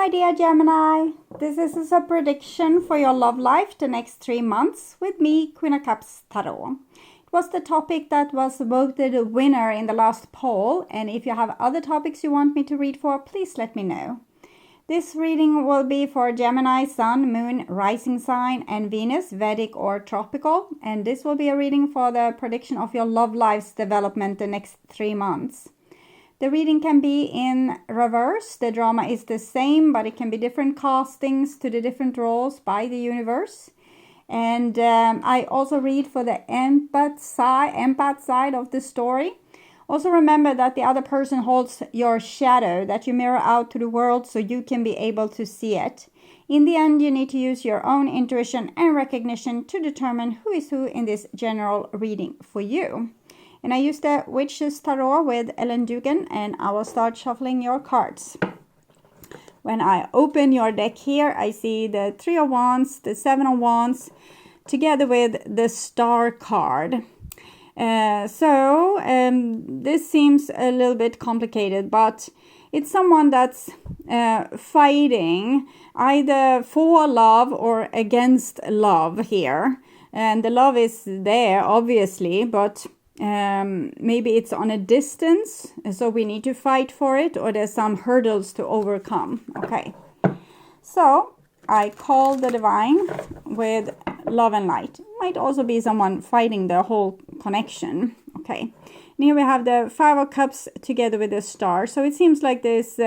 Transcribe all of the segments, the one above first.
my dear Gemini. This is a prediction for your love life the next 3 months with me, Queen of Cups Tarot. It was the topic that was voted a winner in the last poll, and if you have other topics you want me to read for, please let me know. This reading will be for Gemini, Sun, Moon, Rising Sign, and Venus, Vedic or Tropical, and this will be a reading for the prediction of your love life's development the next 3 months. The reading can be in reverse. The drama is the same, but it can be different castings to the different roles by the universe. And I also read for the empath side of the story. Also remember that the other person holds your shadow that you mirror out to the world so you can be able to see it. In the end, you need to use your own intuition and recognition to determine who is who in this general reading for you. And I use the Witch's Tarot with Ellen Dugan, and I will start shuffling your cards. When I open your deck here, I see the 3 of Wands, the 7 of Wands, together with the Star card. This seems a little bit complicated, but it's someone that's fighting either for love or against love here. And the love is there, obviously, but maybe it's on a distance, so we need to fight for it, or there's some hurdles to overcome. Okay, so I call the divine with love and light. Might also be someone fighting the whole connection. Okay, and here we have the 5 of Cups together with the Star. So it seems like this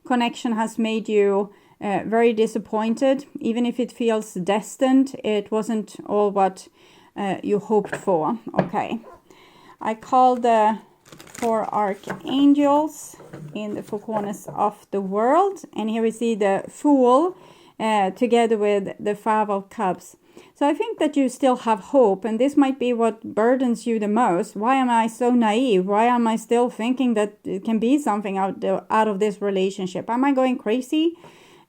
connection has made you very disappointed. Even if it feels destined, it wasn't all what you hoped for. Okay, I call the 4 archangels in the 4 corners of the world. And here we see the Fool together with the 5 of Cups. So I think that you still have hope, and this might be what burdens you the most. Why am I so naive? Why am I still thinking that it can be something out of this relationship? Am I going crazy?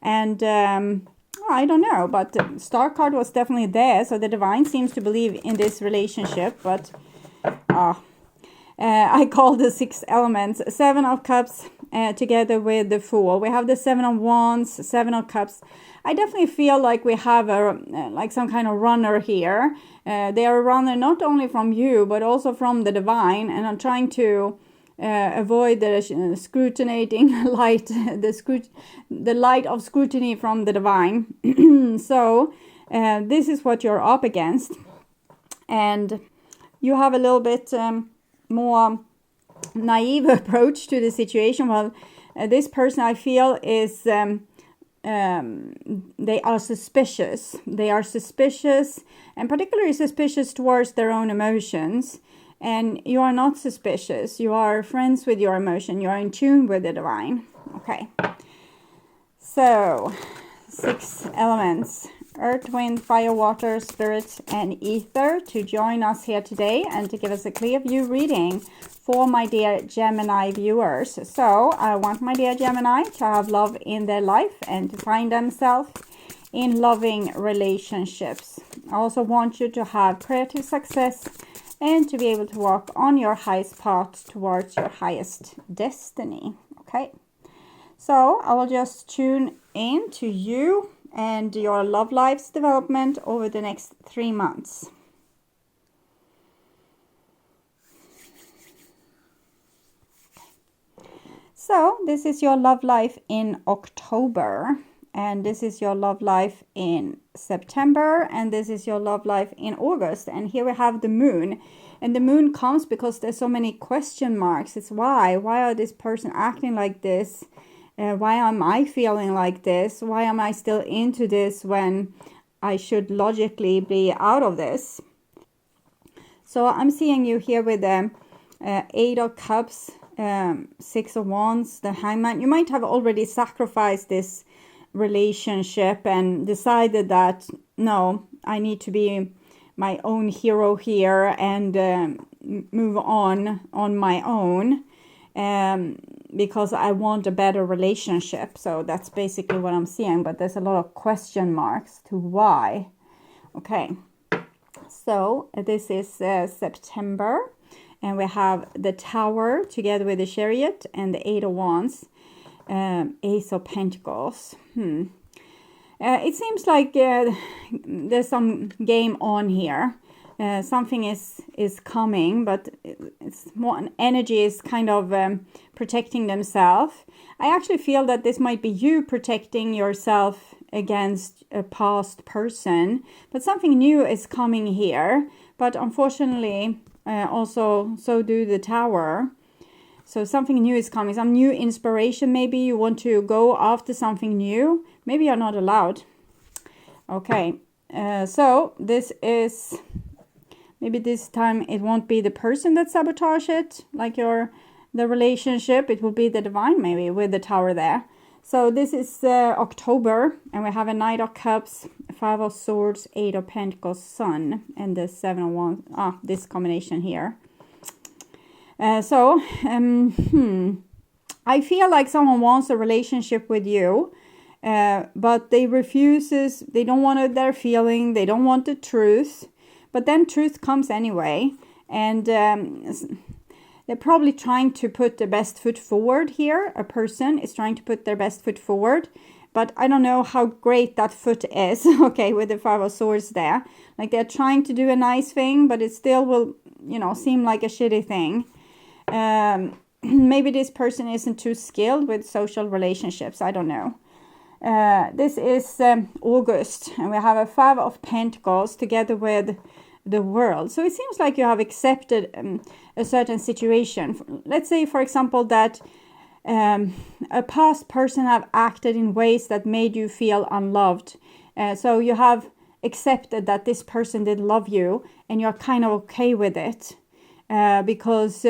And I don't know, but the Star card was definitely there. So the divine seems to believe in this relationship, but I call the 6 elements, 7 of Cups together with the Fool. We have the 7 of Wands, 7 of Cups. I definitely feel like we have like some kind of runner here. They are a runner not only from you, but also from the divine. And I'm trying to avoid the scrutinating light, the light of scrutiny from the divine. So this is what you're up against. And you have a little bit more naive approach to the situation. Well, this person, I feel, is they are suspicious. They are suspicious, and particularly suspicious towards their own emotions. And you are not suspicious. You are friends with your emotion. You are in tune with the divine. Okay. So 6 elements: earth, wind, fire, water, spirit, and ether, to join us here today and to give us a clear view reading for my dear Gemini viewers. So I want my dear Gemini to have love in their life and to find themselves in loving relationships. I also want you to have creative success and to be able to walk on your highest path towards your highest destiny. Okay, so I will just tune in to you and your love life's development over the next 3 months. So this is your love life in October, and this is your love life in September, and this is your love life in August. And here we have the moon, and the moon comes because there's so many question marks. It's why are this person acting like this? Why am I feeling like this? Why am I still into this when I should logically be out of this? So I'm seeing you here with the 8 of Cups, 6 of Wands, the Hangman. You might have already sacrificed this relationship and decided that, no, I need to be my own hero here and move on my own. Because I want a better relationship. So that's basically what I'm seeing, but there's a lot of question marks to why. Okay, so this is September, and we have the Tower together with the Chariot and the 8 of Wands. Ace of Pentacles. It seems like there's some game on here. Something is coming, but it's more energy is kind of protecting themselves. I actually feel that this might be you protecting yourself against a past person, but something new is coming here. But unfortunately, also so do the Tower. So something new is coming, some new inspiration. Maybe you want to go after something new. Maybe you're not allowed. Okay, so this is, maybe this time it won't be the person that sabotage it, like the relationship. It will be the divine, maybe, with the Tower there. So this is October, and we have a Knight of Cups, 5 of Swords, 8 of Pentacles, Sun, and the 7 of Wands. This combination here. I feel like someone wants a relationship with you, but they refuses. They don't want their feeling. They don't want the truth. But then truth comes anyway, and they're probably trying to put their best foot forward here. A person is trying to put their best foot forward, but I don't know how great that foot is, okay, with the 5 of Swords there. Like, they're trying to do a nice thing, but it still will, seem like a shitty thing. Maybe this person isn't too skilled with social relationships. I don't know. This is August, and we have a 5 of Pentacles together with the World. So it seems like you have accepted a certain situation. Let's say, for example, that a past person have acted in ways that made you feel unloved. So you have accepted that this person did love you, and you're kind of okay with it, because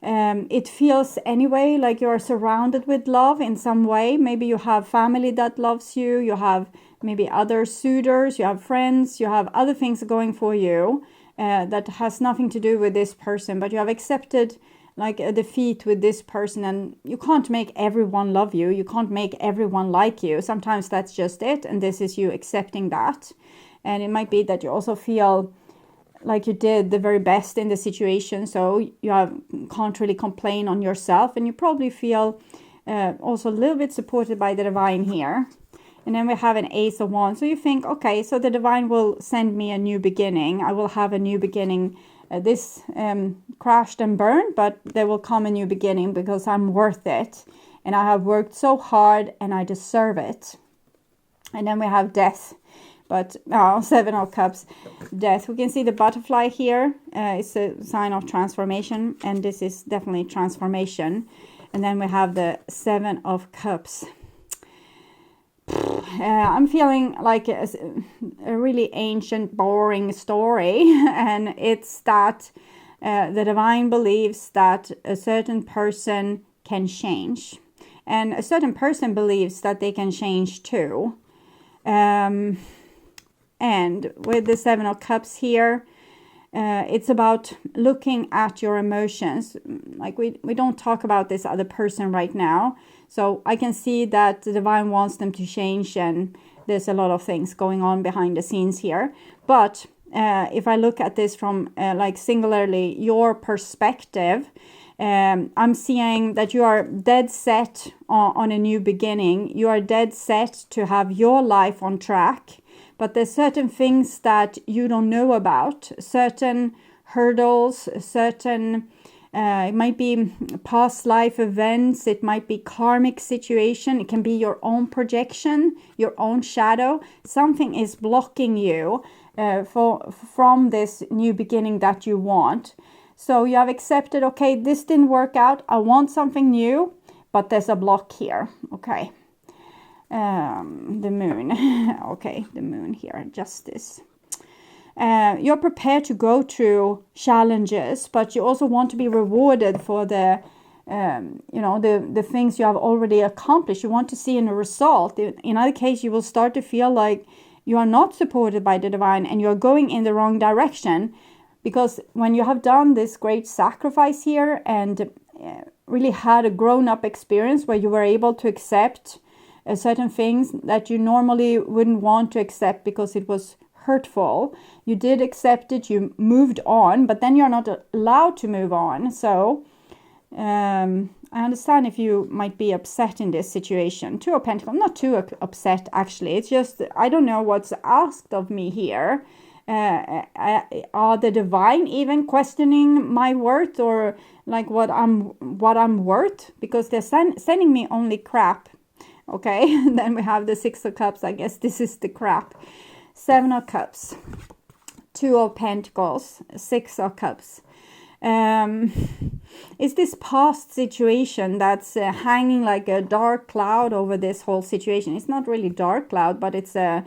it feels anyway like you're surrounded with love in some way. Maybe you have family that loves you, you have maybe other suitors, you have friends, you have other things going for you that has nothing to do with this person, but you have accepted like a defeat with this person, and you can't make everyone love you, you can't make everyone like you. Sometimes that's just it, and this is you accepting that. And it might be that you also feel like you did the very best in the situation, so you can't really complain on yourself, and you probably feel also a little bit supported by the divine here. And then we have an Ace of Wands. So you think, okay, so the divine will send me a new beginning. I will have a new beginning. This crashed and burned, but there will come a new beginning because I'm worth it. And I have worked so hard and I deserve it. And then we have Death. But 7 of Cups, Death. We can see the butterfly here. It's a sign of transformation. And this is definitely transformation. And then we have the 7 of Cups. I'm feeling like a really ancient, boring story, and it's that the divine believes that a certain person can change, and a certain person believes that they can change too. And with the 7 of Cups here, it's about looking at your emotions. Like we don't talk about this other person right now. So I can see that the divine wants them to change, and there's a lot of things going on behind the scenes here. But if I look at this from like singularly your perspective, I'm seeing that you are dead set on a new beginning. You are dead set to have your life on track. But there's certain things that you don't know about, certain hurdles, certain... it might be past life events, it might be karmic situation, it can be your own projection, your own shadow. Something is blocking you from this new beginning that you want. So you have accepted, okay, this didn't work out, I want something new, but there's a block here, okay. The Moon, okay, the Moon here, Justice. You're prepared to go through challenges, but you also want to be rewarded for the things you have already accomplished. You want to see a result. In other case, you will start to feel like you are not supported by the divine and you're going in the wrong direction, because when you have done this great sacrifice here and really had a grown-up experience where you were able to accept certain things that you normally wouldn't want to accept because it was hurtful. You did accept it, you moved on, but then you're not allowed to move on. So I understand if you might be upset in this situation. Two of Pentacles, not too upset actually. It's just, I don't know what's asked of me here. Are the divine even questioning my worth, or like what I'm worth? Because they're sending me only crap. Okay, and then we have the Six of Cups. I guess this is the crap. Seven of Cups, Two of Pentacles, Six of Cups. Is this past situation that's hanging like a dark cloud over this whole situation? It's not really dark cloud, but it's a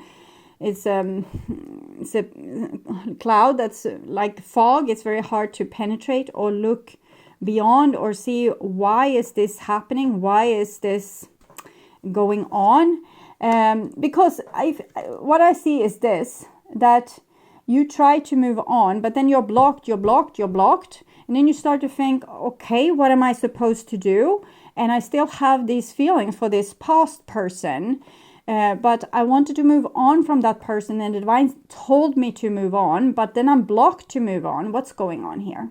cloud that's like fog. It's very hard to penetrate or look beyond or see why is this happening, why is this going on, because what I see is this, that you try to move on, but then you're blocked, and then you start to think, okay, what am I supposed to do? And I still have these feelings for this past person, but I wanted to move on from that person, and the divine told me to move on, but then I'm blocked to move on. What's going on here?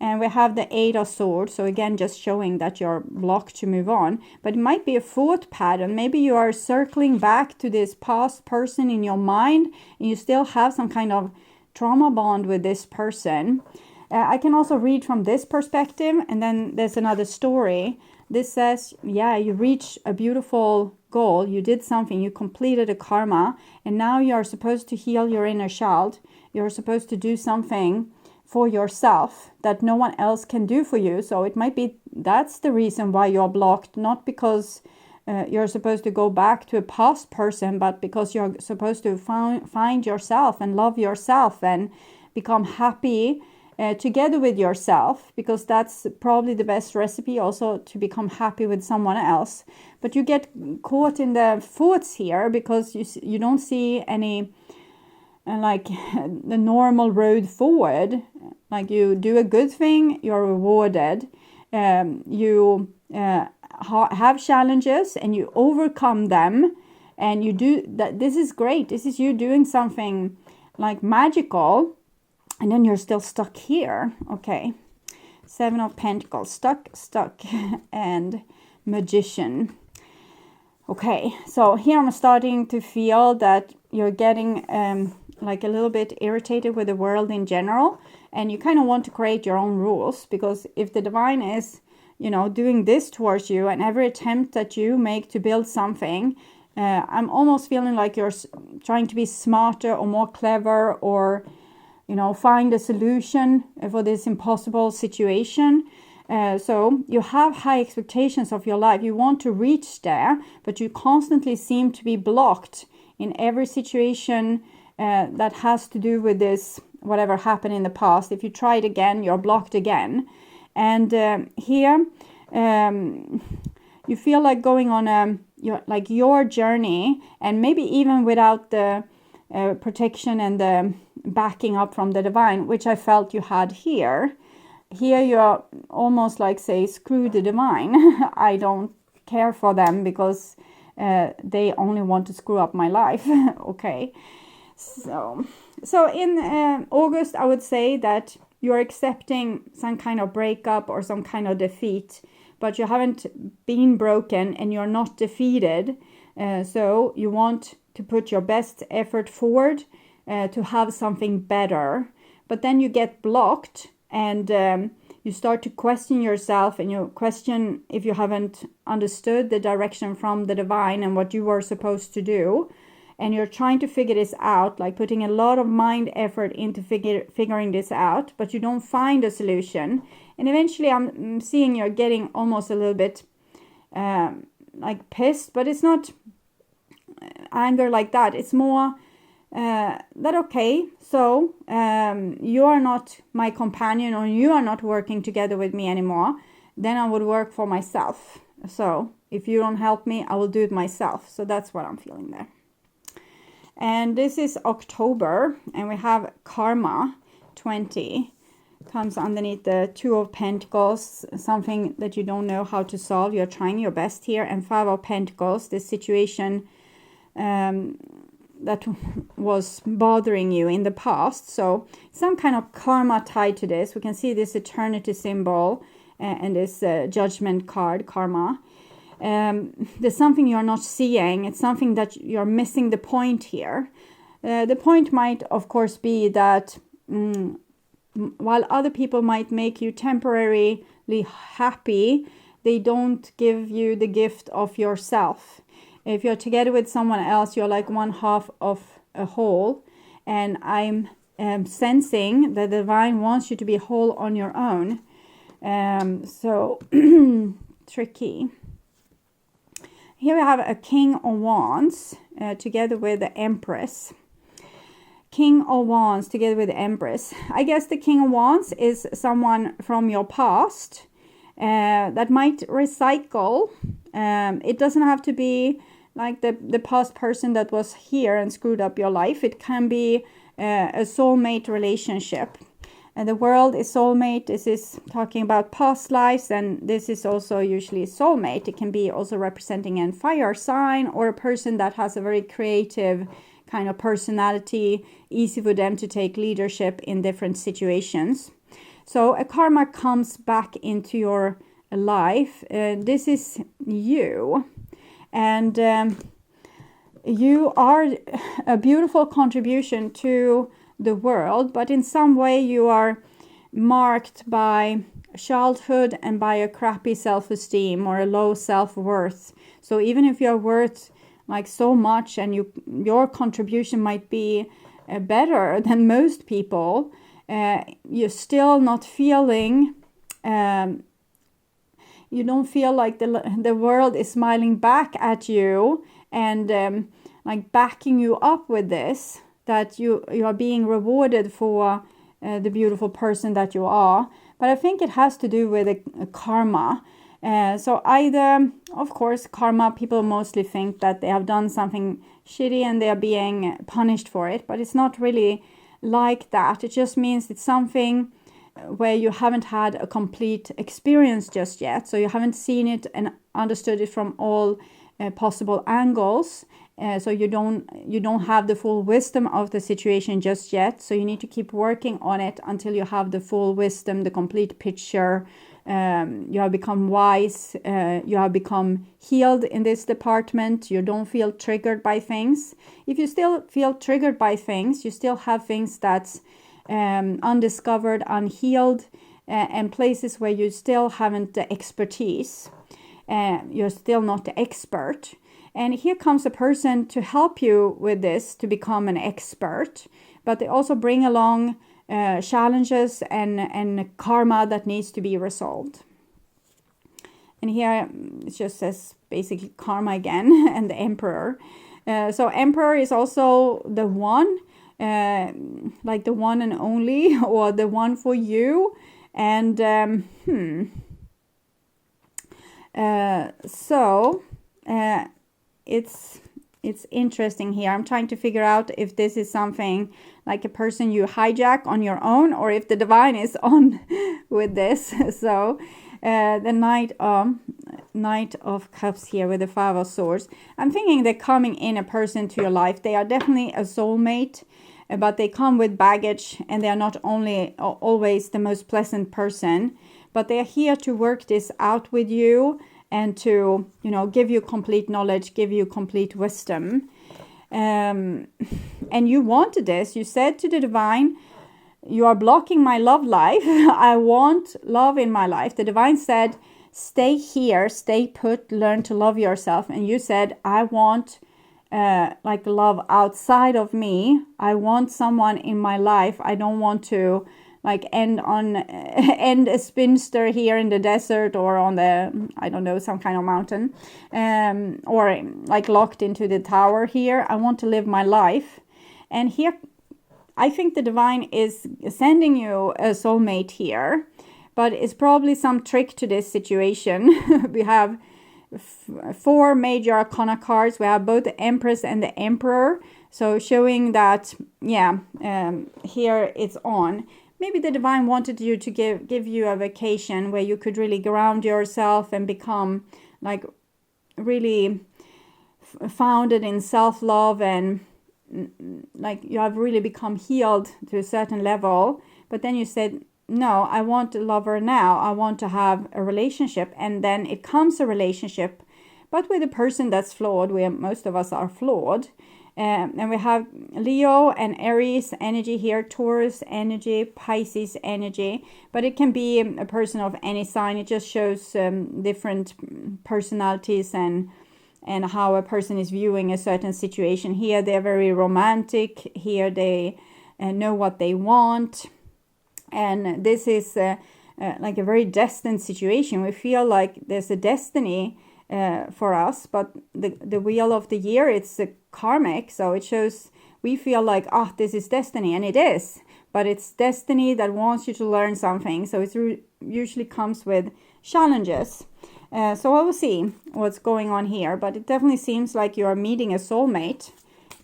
And we have the Eight of Swords. So again, just showing that you're blocked to move on. But it might be a thought pattern. Maybe you are circling back to this past person in your mind, and you still have some kind of trauma bond with this person. I can also read from this perspective. And then there's another story. This says, yeah, you reached a beautiful goal. You did something. You completed a karma. And now you're supposed to heal your inner child. You're supposed to do something for yourself that no one else can do for you. So it might be that's the reason why you're blocked, not because you're supposed to go back to a past person, but because you're supposed to find yourself and love yourself and become happy together with yourself, because that's probably the best recipe also, to become happy with someone else. But you get caught in the thoughts here because you don't see any like the normal road forward. Like you do a good thing, you're rewarded. You have challenges and you overcome them, and you do that. This is great. This is you doing something like magical, and then you're still stuck here. Okay, Seven of Pentacles, stuck, and Magician. Okay, so here I'm starting to feel that you're getting like a little bit irritated with the world in general, and you kind of want to create your own rules, because if the divine is, you know, doing this towards you, and every attempt that you make to build something, I'm almost feeling like you're trying to be smarter or more clever, or, you know, find a solution for this impossible situation. So you have high expectations of your life. You want to reach there, but you constantly seem to be blocked in every situation that has to do with this, whatever happened in the past. If you try it again, you're blocked again. And here you feel like going on your journey, and maybe even without the protection and the backing up from the divine, which I felt you had here. Here you're almost like, say, screw the divine. I don't care for them because they only want to screw up my life. Okay. So in August, I would say that you're accepting some kind of breakup or some kind of defeat, but you haven't been broken and you're not defeated. So you want to put your best effort forward to have something better. But then you get blocked, and you start to question yourself, and you question if you haven't understood the direction from the divine and what you were supposed to do. And you're trying to figure this out, like putting a lot of mind effort into figuring this out, but you don't find a solution. And eventually I'm seeing you're getting almost a little bit like pissed, but it's not anger like that. It's more that, okay, so you are not my companion, or you are not working together with me anymore. Then I would work for myself. So if you don't help me, I will do it myself. So that's what I'm feeling there. And this is October, and we have Karma 20 comes underneath the Two of Pentacles, something that you don't know how to solve. You're trying your best here. And Five of Pentacles, this situation that was bothering you in the past. So some kind of karma tied to this. We can see this eternity symbol, and this judgment card, karma. There's something you're not seeing. It's something that you're missing the point here. The point might, of course, be that while other people might make you temporarily happy, they don't give you the gift of yourself. If you're together with someone else, you're like one half of a whole. And I'm sensing that the divine wants you to be whole on your own. So tricky. Here we have a King of Wands together with the Empress. King of Wands together with the Empress. I guess the King of Wands is someone from your past that might recycle. It doesn't have to be like the past person that was here and screwed up your life. It can be a soulmate relationship. And the world is soulmate. This is talking about past lives, and this is also usually soulmate. It can be also representing a fire sign or a person that has a very creative kind of personality, easy for them to take leadership in different situations. So a karma comes back into your life. This is you. And you are a beautiful contribution to the world, but in some way you are marked by childhood and by a crappy self-esteem or a low self-worth. So even if you're worth like so much and your contribution might be better than most people, you're still not feeling you don't feel like the world is smiling back at you and like backing you up with this, that you are being rewarded for the beautiful person that you are. But I think it has to do with a karma. So either, of course, karma, people mostly think that they have done something shitty and they are being punished for it. But it's not really like that. It just means it's something where you haven't had a complete experience just yet. So you haven't seen it and understood it from all possible angles. So you don't have the full wisdom of the situation just yet. So you need to keep working on it until you have the full wisdom, the complete picture. You have become wise. You have become healed in this department. You don't feel triggered by things. If you still feel triggered by things, you still have things that's undiscovered, unhealed, and places where you still haven't the expertise. You're still not the expert. And here comes a person to help you with this, to become an expert. But they also bring along challenges and karma that needs to be resolved. And here it just says basically karma again and the Emperor. So Emperor is also the one, like the one and only, or the one for you. And it's interesting here. I'm trying to figure out if this is something like a person you hijack on your own, or if the divine is on with this. So the Knight of Cups here with the Five of Swords. I'm thinking they're coming in a person to your life. They are definitely a soulmate, but they come with baggage, and they are not only always the most pleasant person, but they are here to work this out with you and to, give you complete knowledge, give you complete wisdom. And you wanted this. You said to the divine, you are blocking my love life. I want love in my life. The divine said, stay here, stay put, learn to love yourself. And you said, I want like love outside of me. I want someone in my life. I don't want to like end a spinster here in the desert or on the, I don't know, some kind of mountain, or like locked into the tower here. I want to live my life. And here, I think the divine is sending you a soulmate here, but it's probably some trick to this situation. We have 4 major arcana cards. We have both the Empress and the Emperor. So showing that, here it's on. Maybe the divine wanted you to give you a vacation where you could really ground yourself and become like really founded in self-love, and like you have really become healed to a certain level. But then you said, no, I want a lover now. I want to have a relationship. And then it comes a relationship, but with a person that's flawed. Most of us are flawed. And we have Leo and Aries energy here, Taurus energy, Pisces energy. But it can be a person of any sign. It just shows different personalities and how a person is viewing a certain situation. Here they're very romantic. Here they know what they want. And this is like a very destined situation. We feel like there's a destiny for us, but the wheel of the year, it's karmic, so it shows we feel like, this is destiny, and it is, but it's destiny that wants you to learn something, so it usually comes with challenges. So I will see what's going on here, but it definitely seems like you are meeting a soulmate,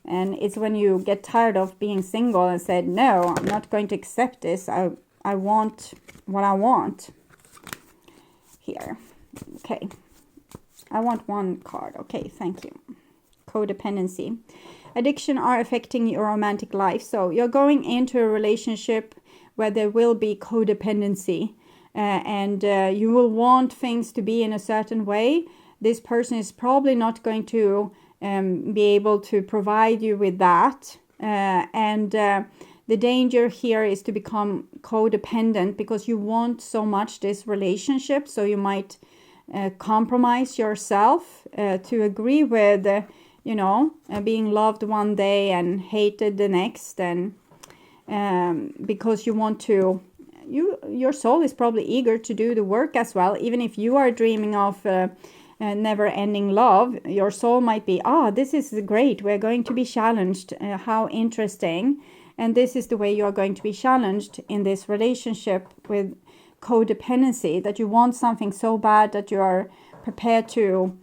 and it's when you get tired of being single and said, no, I'm not going to accept this, I want what I want here. Okay. I want one card. Okay, thank you. Codependency. Addiction are affecting your romantic life. So you're going into a relationship where there will be codependency. And you will want things to be in a certain way. This person is probably not going to be able to provide you with that. The danger here is to become codependent because you want so much this relationship. So you might compromise yourself to agree with, being loved one day and hated the next, and because you want to, your soul is probably eager to do the work as well. Even if you are dreaming of never-ending love, your soul might be, this is great, we're going to be challenged, how interesting, and this is the way you are going to be challenged in this relationship with codependency, that you want something so bad that you are prepared to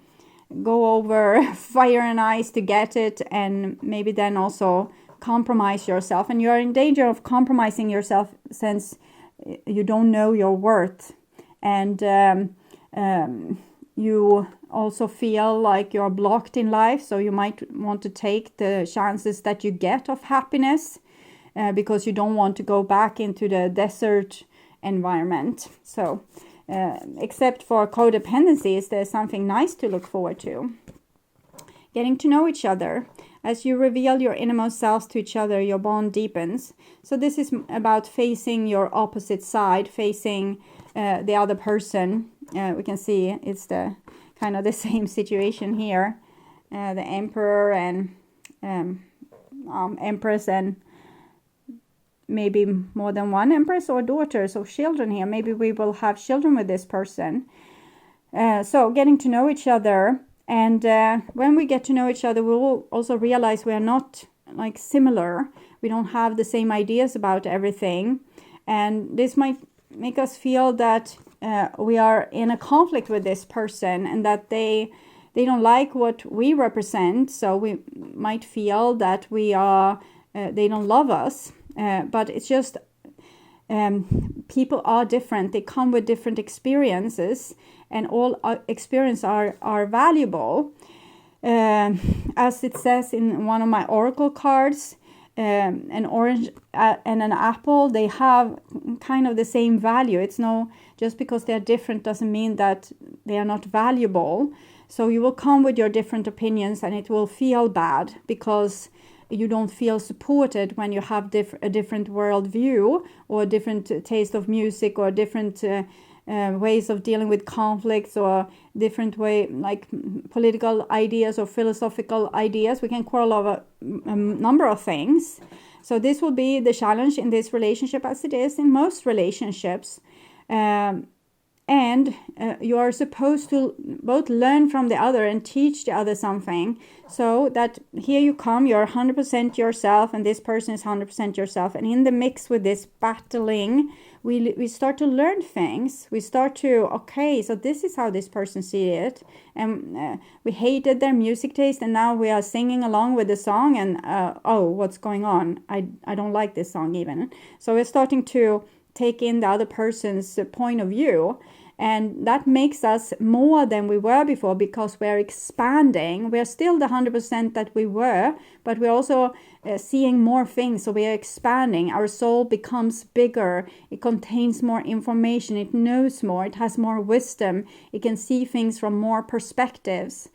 go over fire and ice to get it, and maybe then also compromise yourself. And you are in danger of compromising yourself since you don't know your worth, and you also feel like you're blocked in life, so you might want to take the chances that you get of happiness because you don't want to go back into the desert environment. So except for codependencies, there's something nice to look forward to. Getting to know each other. As you reveal your innermost selves to each other, your bond deepens. So this is about facing your opposite side, facing the other person. We can see it's the kind of the same situation here. The Emperor and Empress, and maybe more than one Empress or daughters or children here. Maybe we will have children with this person. So getting to know each other. And when we get to know each other, we will also realize we are not like similar. We don't have the same ideas about everything. And this might make us feel that we are in a conflict with this person, and that they don't like what we represent. So we might feel that we are they don't love us. But it's just people are different. They come with different experiences, and all experiences are valuable. As it says in one of my oracle cards, an orange and an apple, they have kind of the same value. It's just because they're different doesn't mean that they are not valuable. So you will come with your different opinions, and it will feel bad because you don't feel supported when you have a different worldview, or a different taste of music, or different ways of dealing with conflicts, or different way, like political ideas or philosophical ideas. We can quarrel over a number of things. So this will be the challenge in this relationship, as it is in most relationships. And you are supposed to both learn from the other and teach the other something, so that here you come, you're 100% yourself, and this person is 100% yourself. And in the mix with this battling, we start to learn things. We start to, okay, so this is how this person sees it. And we hated their music taste, and now we are singing along with the song, and what's going on? I don't like this song even. So we're starting to take in the other person's point of view, And that makes us more than we were before, because we're expanding. We're still the 100% that we were, but we're also seeing more things. So we are expanding. Our soul becomes bigger. It contains more information. It knows more. It has more wisdom. It can see things from more perspectives.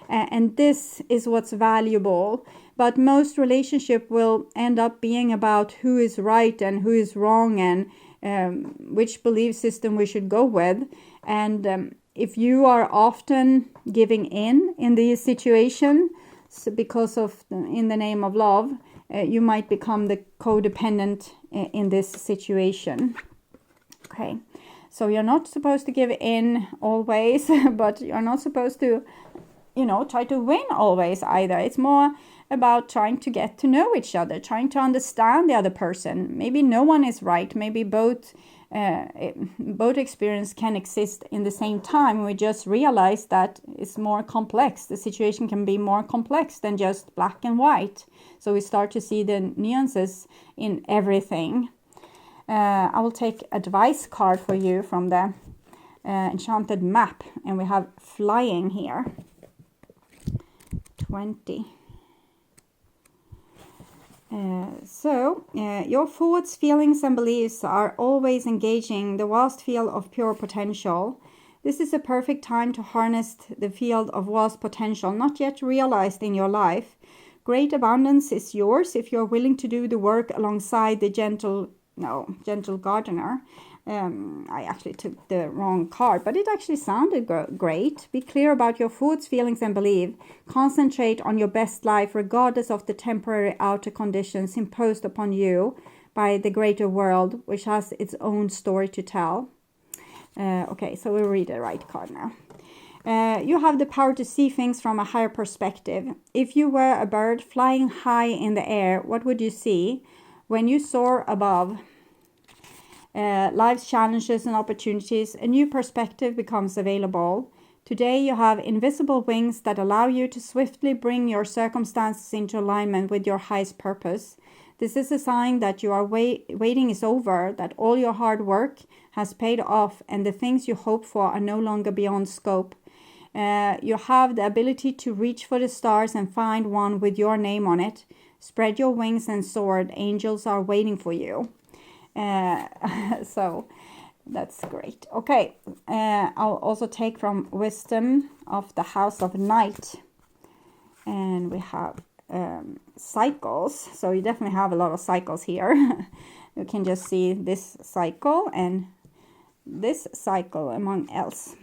And this is what's valuable. But most relationship will end up being about who is right and who is wrong, and which belief system we should go with. And if you are often giving in these situations because of in the name of love, you might become the codependent in this situation. Okay, so you're not supposed to give in always, but you're not supposed to, try to win always either. It's more about trying to get to know each other, trying to understand the other person. Maybe no one is right. Maybe both experience can exist in the same time. We just realize that it's more complex. The situation can be more complex than just black and white. So we start to see the nuances in everything. I will take advice card for you from the Enchanted map, and we have flying here. 20. Your thoughts, feelings and beliefs are always engaging the vast field of pure potential. This is a perfect time to harness the field of vast potential not yet realized in your life. Great abundance is yours if you're willing to do the work alongside the gentle gardener. I actually took the wrong card, but it actually sounded great. Be clear about your thoughts, feelings and belief. Concentrate on your best life regardless of the temporary outer conditions imposed upon you by the greater world, which has its own story to tell. Okay, so we'll read the right card now. You have the power to see things from a higher perspective. If you were a bird flying high in the air, what would you see? When you soar above life's challenges and opportunities, a new perspective becomes available. Today you have invisible wings that allow you to swiftly bring your circumstances into alignment with your highest purpose. This is a sign that your waiting is over, that all your hard work has paid off, and the things you hope for are no longer beyond scope. You have the ability to reach for the stars and find one with your name on it. Spread your wings and soar. Angels are waiting for you. So that's great. Okay, I'll also take from Wisdom of the House of Night. And we have cycles. So you definitely have a lot of cycles here. You can just see this cycle and this cycle among else.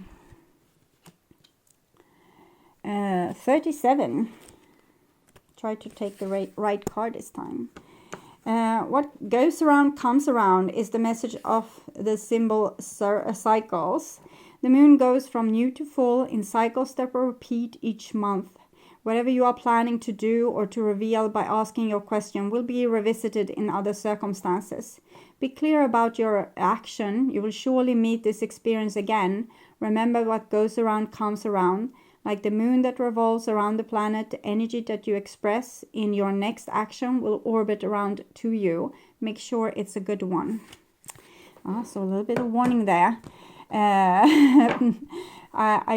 37. Try to take the right card this time. What goes around comes around is the message of the symbol cycles. The moon goes from new to full in cycles that will repeat each month. Whatever you are planning to do or to reveal by asking your question will be revisited in other circumstances. Be clear about your action. You will surely meet this experience again. Remember, what goes around comes around. Like the moon that revolves around the planet, the energy that you express in your next action will orbit around to you. Make sure it's a good one. So a little bit of warning there. I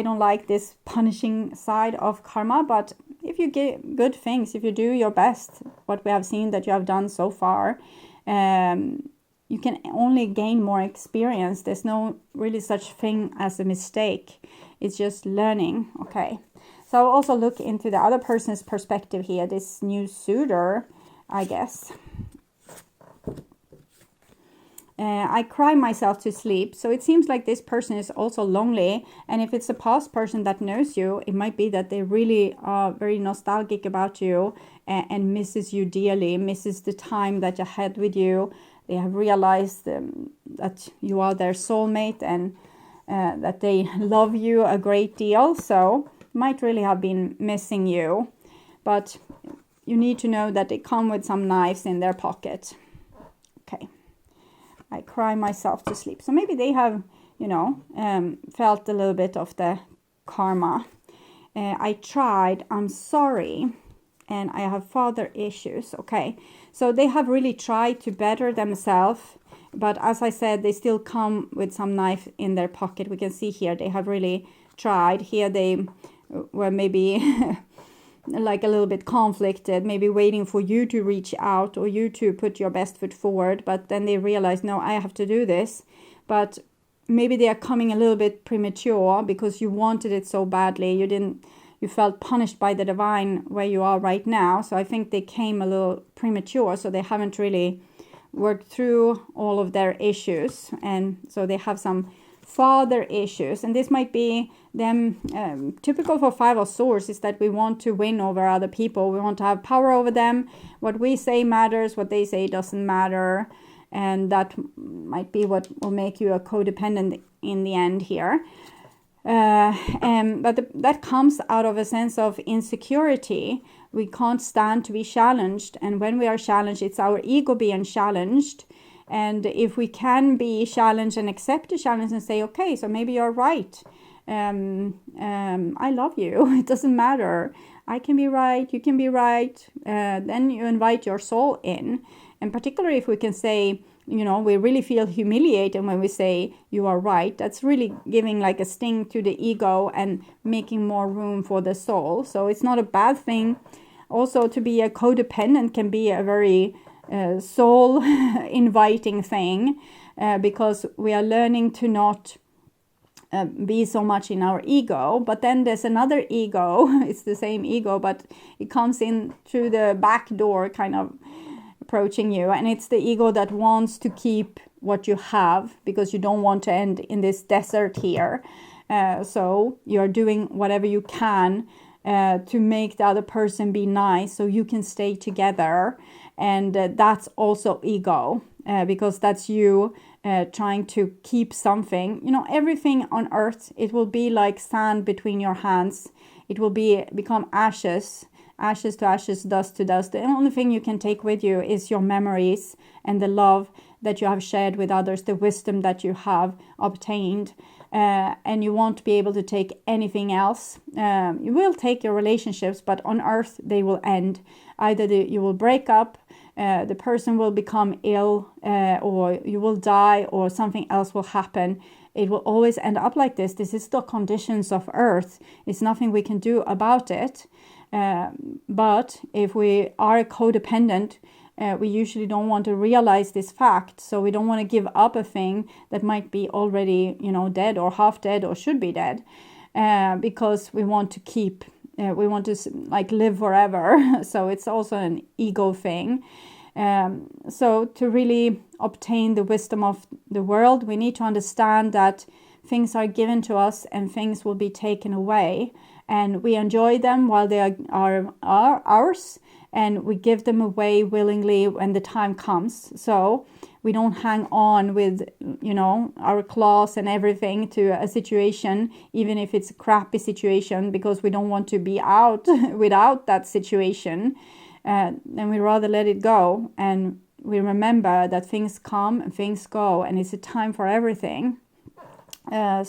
don't like this punishing side of karma, but if you get good things, if you do your best, what we have seen that you have done so far, you can only gain more experience. There's no really such thing as a mistake. It's just learning. Okay. So I'll also look into the other person's perspective here. This new suitor, I guess. I cry myself to sleep. So it seems like this person is also lonely. And if it's a past person that knows you, it might be that they really are very nostalgic about you and misses you dearly, misses the time that you had with you. They have realized that you are their soulmate and that they love you a great deal. So might really have been missing you. But you need to know that they come with some knives in their pocket. Okay. I cry myself to sleep. So maybe they have, felt a little bit of the karma. I tried. I'm sorry. And I have father issues. Okay. So they have really tried to better themselves. But as I said, they still come with some knife in their pocket. We can see here they have really tried. Here they were maybe like a little bit conflicted, maybe waiting for you to reach out or you to put your best foot forward. But then they realize, no, I have to do this. But maybe they are coming a little bit premature because you wanted it so badly. You felt punished by the divine where you are right now. So I think they came a little premature. So they haven't really worked through all of their issues. And so they have some father issues. And this might be them, typical for Five of Swords is that we want to win over other people. We want to have power over them. What we say matters, what they say doesn't matter. And that might be what will make you a codependent in the end here. But that comes out of a sense of insecurity. We can't stand to be challenged. And when we are challenged, it's our ego being challenged. And if we can be challenged and accept the challenge and say, okay, so maybe you're right. I love you. It doesn't matter. I can be right. You can be right. Then you invite your soul in. And particularly if we can say, we really feel humiliated when we say you are right. That's really giving like a sting to the ego and making more room for the soul. So it's not a bad thing. Also, to be a codependent can be a very soul inviting thing because we are learning to not be so much in our ego. But then there's another ego. It's the same ego, but it comes in through the back door kind of approaching you, and it's the ego that wants to keep what you have because you don't want to end in this desert here. So you're doing whatever you can to make the other person be nice so you can stay together, and that's also ego because that's you trying to keep something. Everything on earth, it will be like sand between your hands. It will become ashes. Ashes to ashes, dust to dust. The only thing you can take with you is your memories and the love that you have shared with others, the wisdom that you have obtained. And you won't be able to take anything else. You will take your relationships, but on earth they will end. Either you will break up, the person will become ill, or you will die, or something else will happen. It will always end up like this. This is the conditions of earth. It's nothing we can do about it. But if we are codependent, we usually don't want to realize this fact. So we don't want to give up a thing that might be already, dead or half dead or should be dead, because we want to keep, we want to live forever. So it's also an ego thing. So to really obtain the wisdom of the world, we need to understand that things are given to us and things will be taken away. And we enjoy them while they are ours, and we give them away willingly when the time comes. So we don't hang on with, our claws and everything to a situation, even if it's a crappy situation, because we don't want to be out without that situation. Then we rather let it go, and we remember that things come and things go, and it's a time for everything. I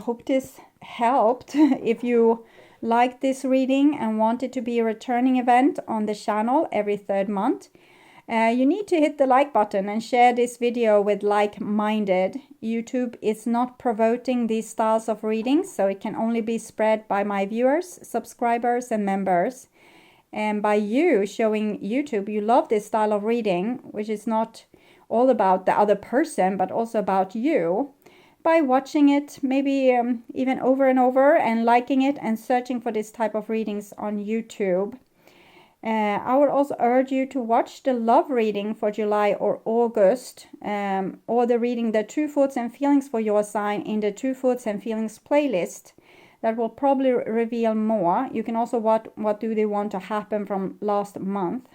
hope this helped. If you liked this reading and want it to be a returning event on the channel every third month, you need to hit the like button and share this video with like-minded. YouTube is not promoting these styles of readings, so it can only be spread by my viewers, subscribers, and members. And by you showing YouTube you love this style of reading, which is not all about the other person, but also about you, by watching it maybe even over and over and liking it and searching for this type of readings on YouTube. I would also urge you to watch the love reading for July or August, or the reading The True Thoughts and Feelings for your sign in the True Thoughts and Feelings playlist. That will probably reveal more. You can also watch What Do They Want to Happen from last month.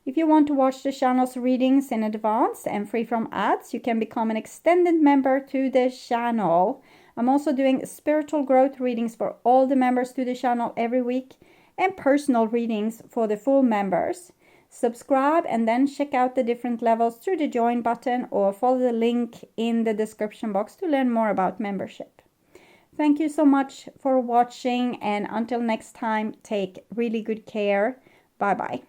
If you want to watch the channel's readings in advance and free from ads, you can become an extended member to the channel. I'm also doing spiritual growth readings for all the members to the channel every week, and personal readings for the full members. Subscribe and then check out the different levels through the join button, or follow the link in the description box to learn more about membership. Thank you so much for watching, and until next time, take really good care. Bye bye.